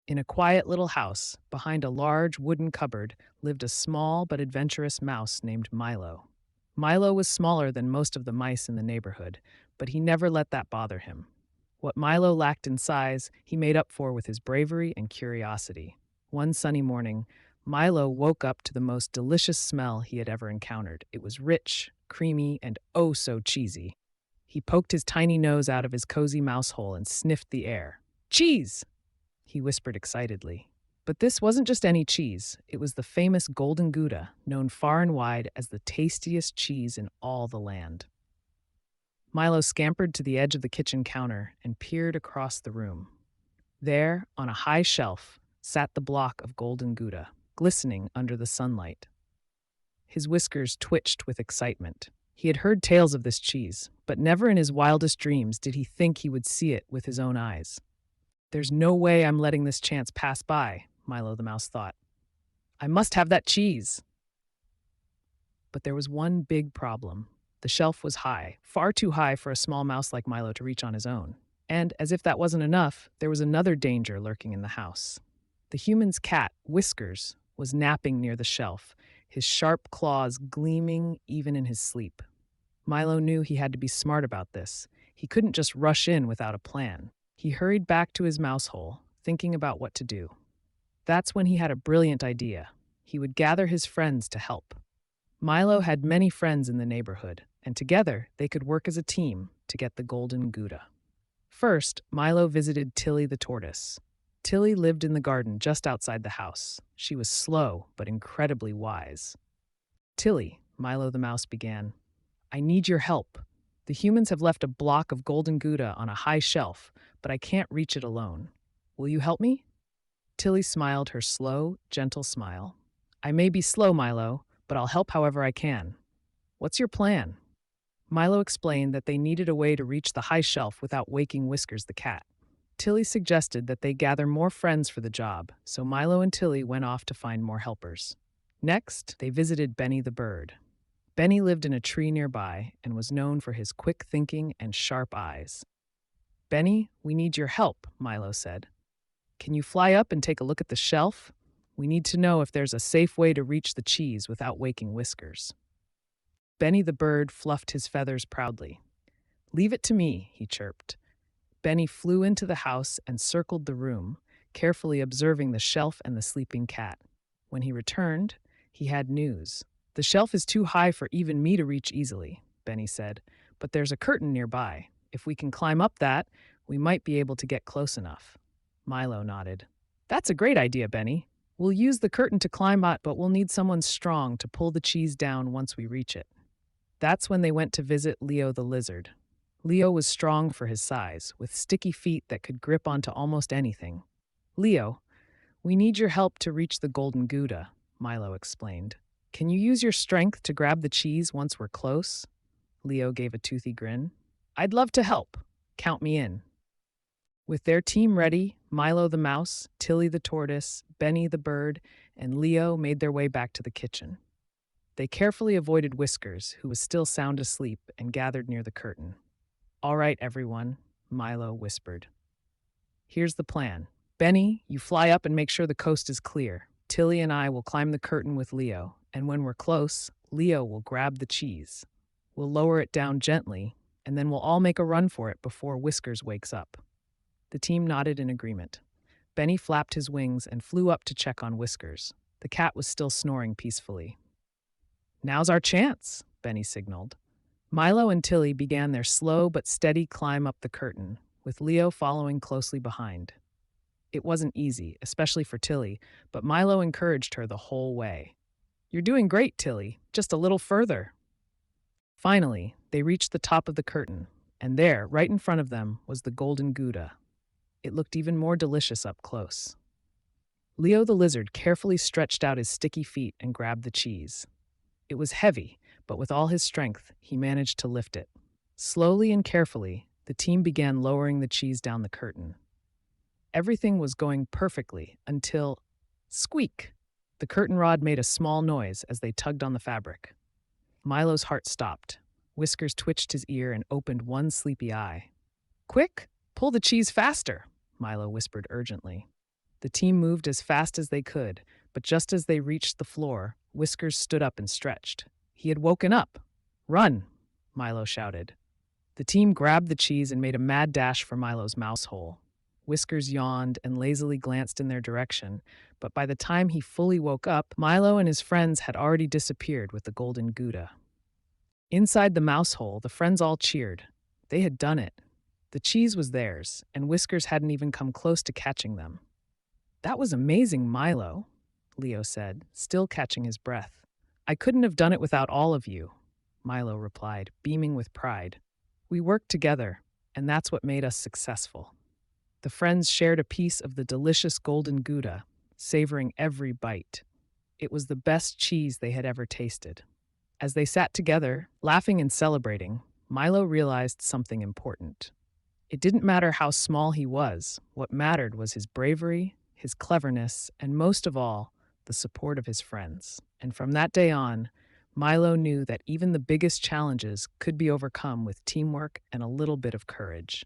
In a quiet little house, behind a large wooden cupboard, lived a small but adventurous mouse named Milo. Milo was smaller than most of the mice in the neighborhood, but he never let that bother him. What Milo lacked in size, he made up for with his bravery and curiosity. One sunny morning, Milo woke up to the most delicious smell he had ever encountered. It was rich, creamy, and oh so cheesy. He poked his tiny nose out of his cozy mouse hole and sniffed the air. Cheese! He whispered excitedly. But this wasn't just any cheese. It was the famous Golden Gouda, known far and wide as the tastiest cheese in all the land. Milo scampered to the edge of the kitchen counter and peered across the room. There, on a high shelf, sat the block of Golden Gouda, glistening under the sunlight. His whiskers twitched with excitement. He had heard tales of this cheese, but never in his wildest dreams did he think he would see it with his own eyes. There's no way I'm letting this chance pass by, Milo the mouse thought. I must have that cheese. But there was one big problem. The shelf was high, far too high for a small mouse like Milo to reach on his own. And, as if that wasn't enough, there was another danger lurking in the house. The human's cat, Whiskers, was napping near the shelf, his sharp claws gleaming even in his sleep. Milo knew he had to be smart about this. He couldn't just rush in without a plan. He hurried back to his mouse hole, thinking about what to do. That's when he had a brilliant idea. He would gather his friends to help. Milo had many friends in the neighborhood, and together they could work as a team to get the Golden Gouda. First, Milo visited Tilly the tortoise. Tilly lived in the garden just outside the house. She was slow, but incredibly wise. Tilly, Milo the mouse began, I need your help. The humans have left a block of Golden Gouda on a high shelf, but I can't reach it alone. Will you help me? Tilly smiled her slow, gentle smile. I may be slow, Milo, but I'll help however I can. What's your plan? Milo explained that they needed a way to reach the high shelf without waking Whiskers the cat. Tilly suggested that they gather more friends for the job, so Milo and Tilly went off to find more helpers. Next, they visited Benny the bird. Benny lived in a tree nearby and was known for his quick thinking and sharp eyes. Benny, we need your help, Milo said. Can you fly up and take a look at the shelf? We need to know if there's a safe way to reach the cheese without waking Whiskers. Benny the bird fluffed his feathers proudly. Leave it to me, he chirped. Benny flew into the house and circled the room, carefully observing the shelf and the sleeping cat. When he returned, he had news. The shelf is too high for even me to reach easily, Benny said, but there's a curtain nearby. If we can climb up that, we might be able to get close enough. Milo nodded. That's a great idea, Benny. We'll use the curtain to climb up, but we'll need someone strong to pull the cheese down once we reach it. That's when they went to visit Leo the lizard. Leo was strong for his size, with sticky feet that could grip onto almost anything. Leo, we need your help to reach the Golden Gouda, Milo explained. Can you use your strength to grab the cheese once we're close? Leo gave a toothy grin. I'd love to help. Count me in. With their team ready, Milo the mouse, Tilly the tortoise, Benny the bird, and Leo made their way back to the kitchen. They carefully avoided Whiskers, who was still sound asleep, and gathered near the curtain. All right, everyone, Milo whispered. Here's the plan. Benny, you fly up and make sure the coast is clear. Tilly and I will climb the curtain with Leo, and when we're close, Leo will grab the cheese. We'll lower it down gently, and then we'll all make a run for it before Whiskers wakes up. The team nodded in agreement. Benny flapped his wings and flew up to check on Whiskers. The cat was still snoring peacefully. Now's our chance, Benny signaled. Milo and Tilly began their slow but steady climb up the curtain, with Leo following closely behind. It wasn't easy, especially for Tilly, but Milo encouraged her the whole way. You're doing great, Tilly. Just a little further. Finally, they reached the top of the curtain, and there, right in front of them, was the Golden Gouda. It looked even more delicious up close. Leo the lizard carefully stretched out his sticky feet and grabbed the cheese. It was heavy, but with all his strength, he managed to lift it. Slowly and carefully, the team began lowering the cheese down the curtain. Everything was going perfectly until, squeak! The curtain rod made a small noise as they tugged on the fabric. Milo's heart stopped. Whiskers twitched his ear and opened one sleepy eye. Quick! Pull the cheese faster! Milo whispered urgently. The team moved as fast as they could, but just as they reached the floor, Whiskers stood up and stretched. He had woken up. "Run!" Milo shouted. The team grabbed the cheese and made a mad dash for Milo's mouse hole. Whiskers yawned and lazily glanced in their direction, but by the time he fully woke up, Milo and his friends had already disappeared with the golden Gouda. Inside the mouse hole, the friends all cheered. They had done it. The cheese was theirs, and Whiskers hadn't even come close to catching them. "That was amazing, Milo," Leo said, still catching his breath. "I couldn't have done it without all of you," Milo replied, beaming with pride. "We worked together, and that's what made us successful." The friends shared a piece of the delicious golden Gouda, savoring every bite. It was the best cheese they had ever tasted. As they sat together, laughing and celebrating, Milo realized something important. It didn't matter how small he was, what mattered was his bravery, his cleverness, and most of all, the support of his friends. And from that day on, Milo knew that even the biggest challenges could be overcome with teamwork and a little bit of courage.